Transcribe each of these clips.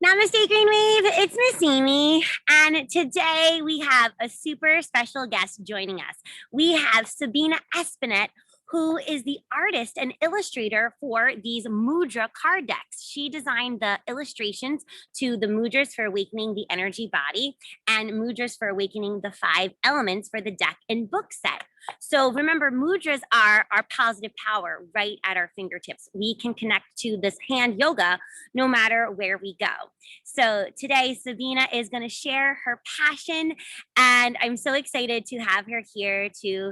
Namaste, Green Wave. It's Miss Amy. And today we have a super special guest joining us. We have Sabina Espinet, who is the artist and illustrator for these mudra card decks. She designed the illustrations to the mudras for awakening the energy body and mudras for awakening the 5 elements for the deck and book set. So remember, mudras are our positive power right at our fingertips. We can connect to this hand yoga no matter where we go. So today, Sabina is going to share her passion, and I'm so excited to have her here to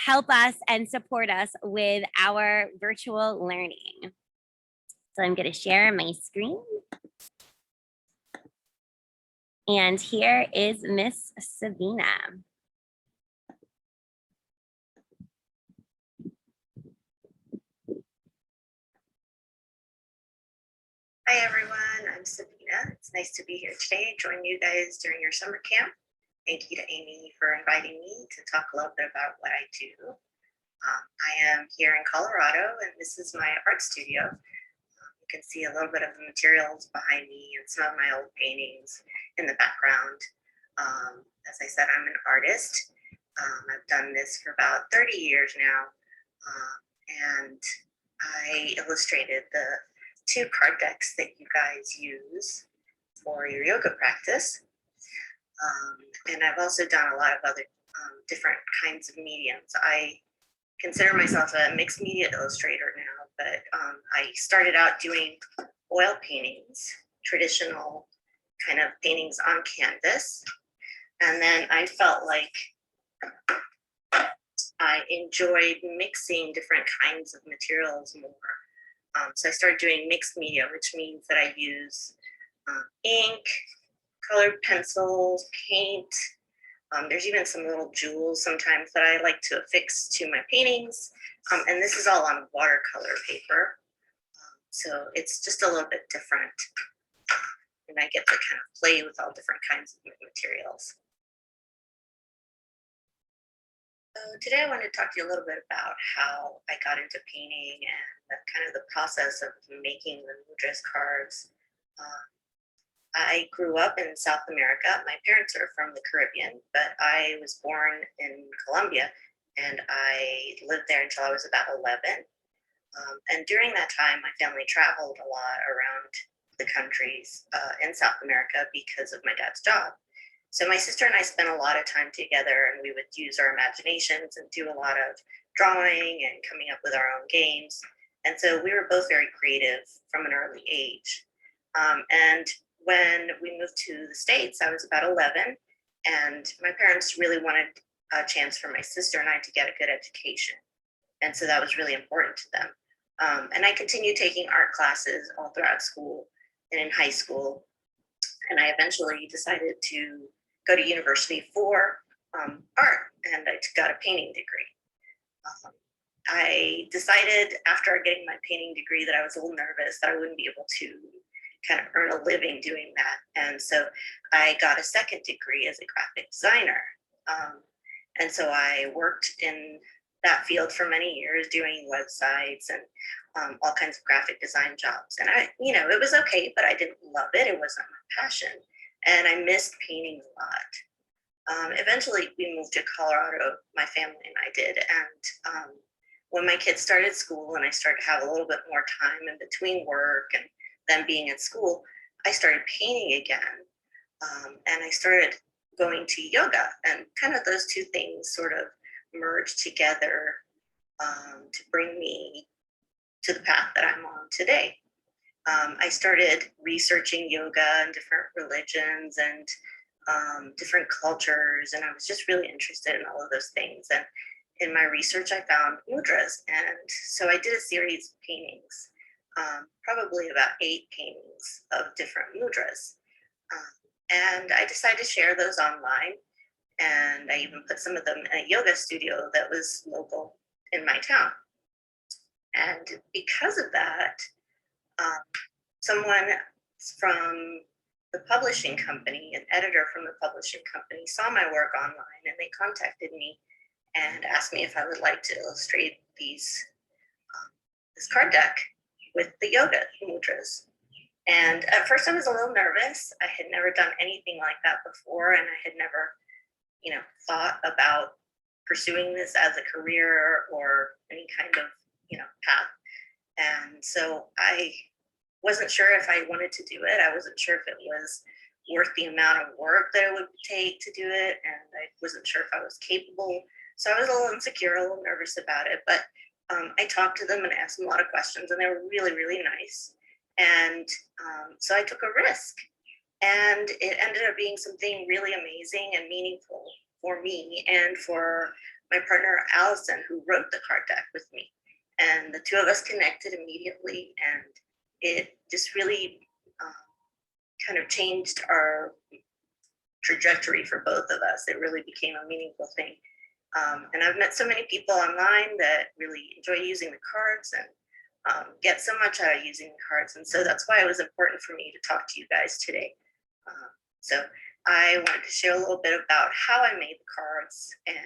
help us and support us with our virtual learning. So I'm going to share my screen. And here is Miss Sabina. Hi everyone, I'm Sabina. It's nice to be here today, join you guys during your summer camp. Thank you to Amy for inviting me to talk a little bit about what I do. I am here in Colorado and this is my art studio. You can see a little bit of the materials behind me and some of my old paintings in the background. As I said, I'm an artist. I've done this for about 30 years now, and I illustrated the 2 card decks that you guys use for your yoga practice. And I've also done a lot of other different kinds of mediums. I consider myself a mixed media illustrator now, but I started out doing oil paintings, traditional kind of paintings on canvas. And then I felt like I enjoyed mixing different kinds of materials more. So I started doing mixed media, which means that I use ink, colored pencils, paint. There's even some little jewels sometimes that I like to affix to my paintings. And this is all on watercolor paper. So it's just a little bit different. And I get to kind of play with all different kinds of materials. So today I want to talk to you a little bit about how I got into painting and kind of the process of making the mudras cards. I grew up in South America. My parents are from the Caribbean, but I was born in Colombia and I lived there until I was about 11. And during that time, my family traveled a lot around the countries in South America because of my dad's job. So my sister and I spent a lot of time together and we would use our imaginations and do a lot of drawing and coming up with our own games. And so we were both very creative from an early age. And when we moved to the States, I was about 11 and my parents really wanted a chance for my sister and I to get a good education. And so that was really important to them. And I continued taking art classes all throughout school and in high school. And I eventually decided to go to university for art, and I got a painting degree. I decided after getting my painting degree that I was a little nervous that I wouldn't be able to kind of earn a living doing that. And so I got a second degree as a graphic designer. And so I worked in that field for many years doing websites and all kinds of graphic design jobs. And it was okay, but I didn't love it. It wasn't my passion. And I missed painting a lot. Eventually, we moved to Colorado, my family and I did. And when my kids started school and I started to have a little bit more time in between work and them being at school, I started painting again. And I started going to yoga. And kind of those two things sort of merged together to bring me to the path that I'm on today. I started researching yoga and different religions and different cultures, and I was just really interested in all of those things. And in my research, I found mudras, and so I did a series of paintings, probably about 8 paintings of different mudras. And I decided to share those online, and I even put some of them in a yoga studio that was local in my town. And because of that, someone from the publishing company, an editor from the publishing company, saw my work online and they contacted me and asked me if I would like to illustrate this card deck with the yoga mudras. And at first I was a little nervous. I had never done anything like that before, and I had never, thought about pursuing this as a career or any kind of, path. And so I wasn't sure if I wanted to do it. I wasn't sure if it was worth the amount of work that it would take to do it. And I wasn't sure if I was capable. So I was a little insecure, a little nervous about it. But I talked to them and asked them a lot of questions, and they were really, really nice. And so I took a risk. And it ended up being something really amazing and meaningful for me and for my partner, Allison, who wrote the card deck with me. And the two of us connected immediately. And it just really kind of changed our trajectory for both of us. It really became a meaningful thing. And I've met so many people online that really enjoy using the cards and get so much out of using the cards. And so that's why it was important for me to talk to you guys today. So I wanted to share a little bit about how I made the cards and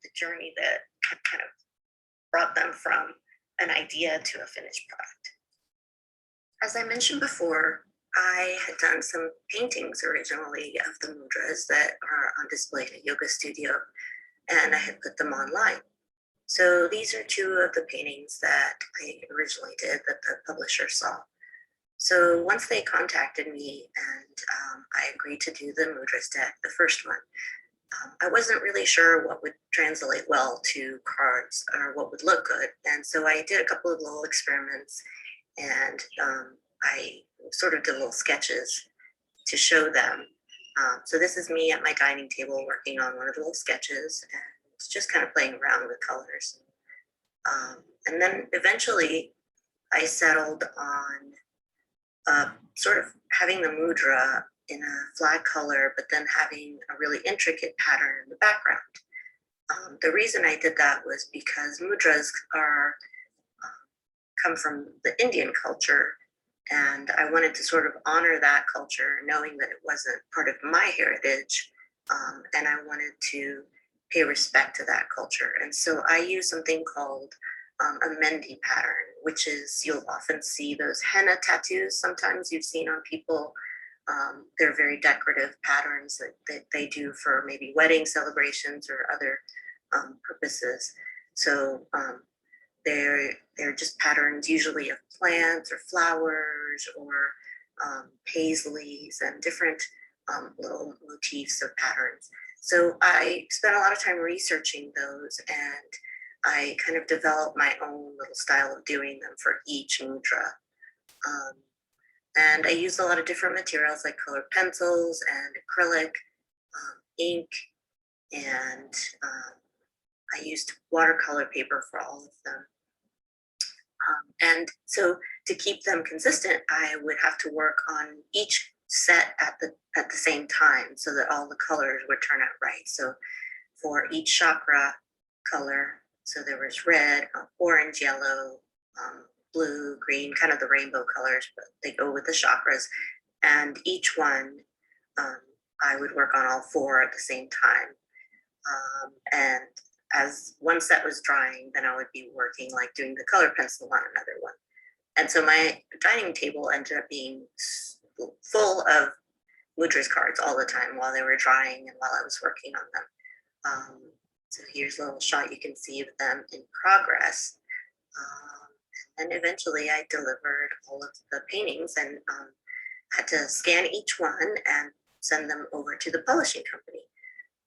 the journey that kind of brought them from an idea to a finished product. As I mentioned before, I had done some paintings originally of the mudras that are on display at a yoga studio, and I had put them online. So these are two of the paintings that I originally did that the publisher saw. So once they contacted me and I agreed to do the mudras deck, the first one, I wasn't really sure what would translate well to cards or what would look good. And so I did a couple of little experiments, and I sort of did little sketches to show them. So this is me at my dining table working on one of the little sketches and just kind of playing around with colors. And then eventually I settled on sort of having the mudra in a flag color, but then having a really intricate pattern in the background. The reason I did that was because mudras come from the Indian culture, and I wanted to sort of honor that culture, knowing that it wasn't part of my heritage, and I wanted to pay respect to that culture. And so I use something called a Mendi pattern, which is, you'll often see those henna tattoos sometimes you've seen on people. They're very decorative patterns that they do for maybe wedding celebrations or other purposes. So they're just patterns usually of plants or flowers or paisleys and different little motifs of patterns. So I spent a lot of time researching those, and I kind of developed my own little style of doing them for each mudra. And I used a lot of different materials like colored pencils and acrylic, ink, and I used watercolor paper for all of them. And so to keep them consistent, I would have to work on each set at the same time so that all the colors would turn out right. So for each chakra color, so there was red, orange, yellow, blue, green, kind of the rainbow colors, but they go with the chakras. And each one, I would work on all four at the same time. And as one set was drying, then I would be working, like doing the color pencil on another one. And so my dining table ended up being full of mudras cards all the time while they were drying and while I was working on them. So here's a little shot you can see of them in progress. And eventually I delivered all of the paintings and had to scan each one and send them over to the publishing company.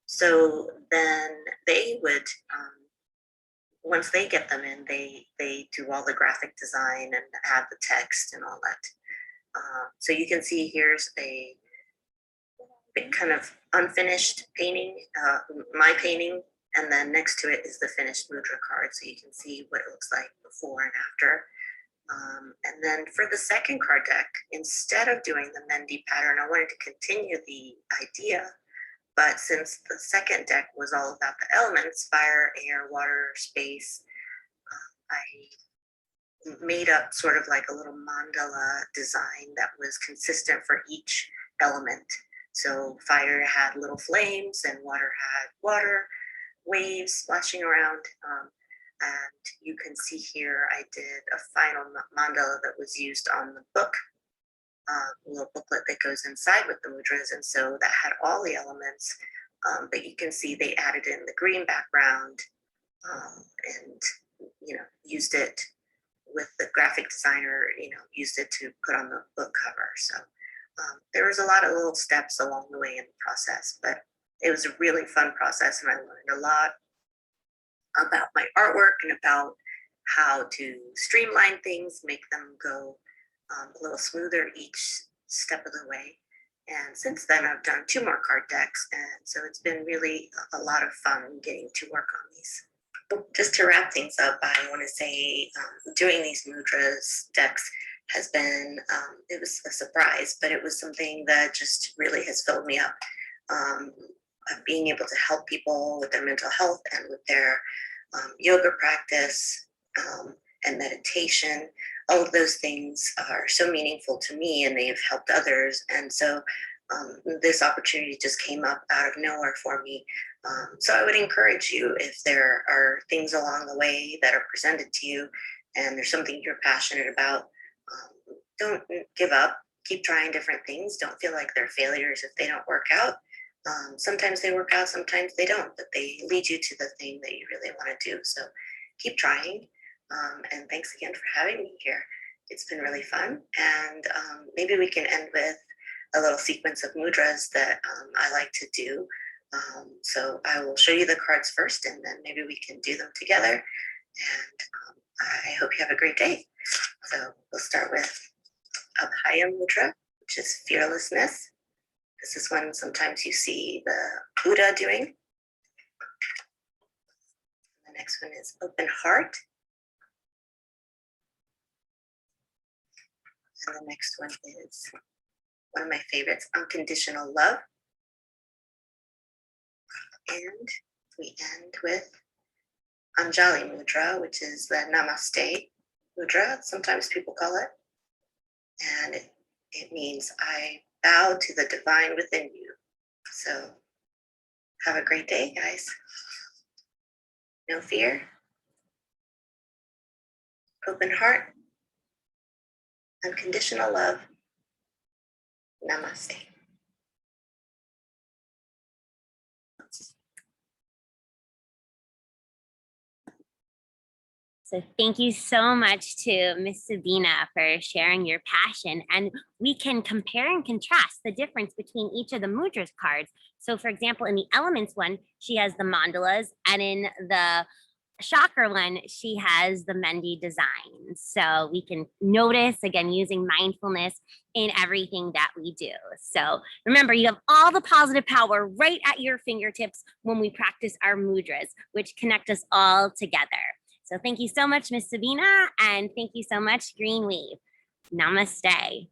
So then they would, once they get them in, they do all the graphic design and add the text and all that. So you can see here's a kind of unfinished painting, my painting, and then next to it is the finished mudra card. So you can see what it looks like before and after. And then for the second card deck, instead of doing the Mendi pattern, I wanted to continue the idea. But since the second deck was all about the elements, fire, air, water, space, I made up sort of like a little mandala design that was consistent for each element. So fire had little flames and water had water waves splashing around. And you can see here, I did a final mandala that was used on the book, little booklet that goes inside with the mudras. And so that had all the elements, but you can see they added in the green background, and, used it with the graphic designer, used it to put on the book cover. So there was a lot of little steps along the way in the process, but it was a really fun process, and I learned a lot about my artwork and about how to streamline things, make them go a little smoother each step of the way. And since then, I've done 2 more card decks, and so it's been really a lot of fun getting to work on these. Just to wrap things up, I want to say doing these mudras decks has been, it was a surprise, but it was something that just really has filled me up. Of being able to help people with their mental health and with their yoga practice and meditation. All of those things are so meaningful to me, and they've helped others. And so this opportunity just came up out of nowhere for me. So I would encourage you, if there are things along the way that are presented to you and there's something you're passionate about, don't give up. Keep trying different things. Don't feel like they're failures if they don't work out. Sometimes they work out, sometimes they don't, but they lead you to the thing that you really want to do. So keep trying. And thanks again for having me here. It's been really fun. And maybe we can end with a little sequence of mudras that I like to do. So I will show you the cards first, and then maybe we can do them together. And I hope you have a great day. So we'll start with Abhaya Mudra, which is fearlessness. This is one sometimes you see the Buddha doing. The next one is open heart. And the next one is one of my favorites, unconditional love. And we end with Anjali Mudra, which is the Namaste Mudra, sometimes people call it. And it means I bow to the divine within you. So have a great day, guys. No fear. Open heart. Unconditional love. Namaste. So thank you so much to Miss Sabina for sharing your passion. And we can compare and contrast the difference between each of the mudras cards. So for example, in the elements one, she has the mandalas, and in the chakra one, she has the Mendi design. So we can notice, again, using mindfulness in everything that we do. So remember, you have all the positive power right at your fingertips when we practice our mudras, which connect us all together. So thank you so much, Miss Sabina, and thank you so much, Green Weave. Namaste.